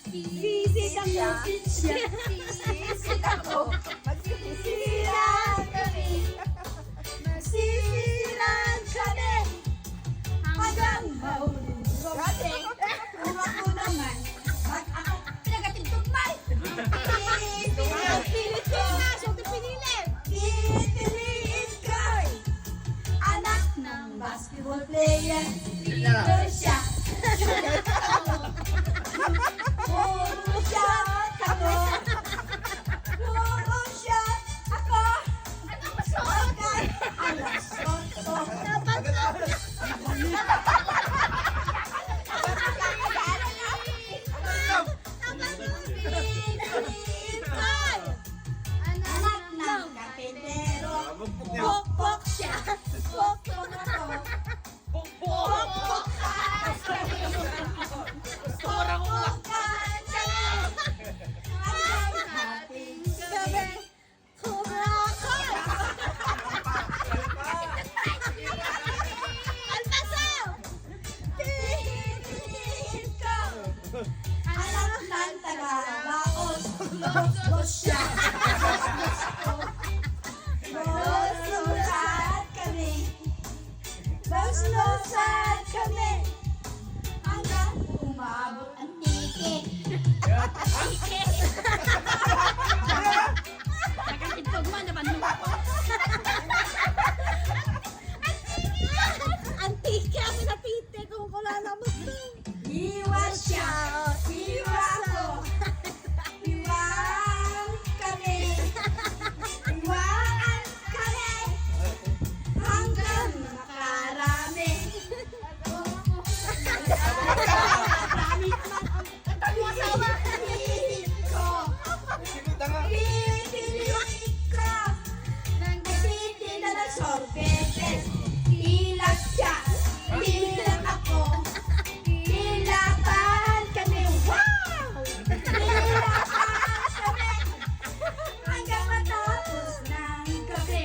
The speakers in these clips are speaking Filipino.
Sisig ako. Sisig ako. Magsisilang kami. Magsisilang kami. Hanggang mahulog. Kasi, kung ako naman, ako pinagatigtugmay. Pilit ko. So, pipiliin ko. Anak ng basketball player. Dito siya. Puro shot ako. Puro shot ako. Ano ba shot? Alas, shot. Anak ng kapitero. Pokpok siya. Pokpok ako. Pokpok ka. Pokpok ka. Ang ating gabi. Cobra Kai. Alpasaw. Tingin ko. Anak ng taga-baos. Los siya. Los-losat kami. Los-losat kami. Hanggang umabot ang tike. Tike. Nagkakitog mo, napanong ako. Ang tike ako na pite kung wala naman ito. Iwa siya. Iwa ako. Iwaan kami. Iwaan kami. Hanggang makarami. Makarami naman ang asawa. Pipiliin ko. Pipiliin ko. Nang kapiti na ng sorbetes. Ilag siya. Ilag ako. Ilaban kami. Wow! Ilaban kami. Hanggang matapos ng gabi.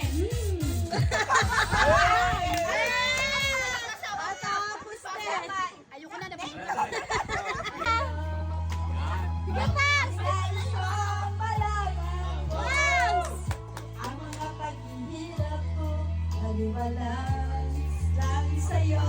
Matapos din. Ayoko na naman. Sige pa! Sa malaman. Wow! Ang mga paghihirap ko, naliwalas lang sa'yo.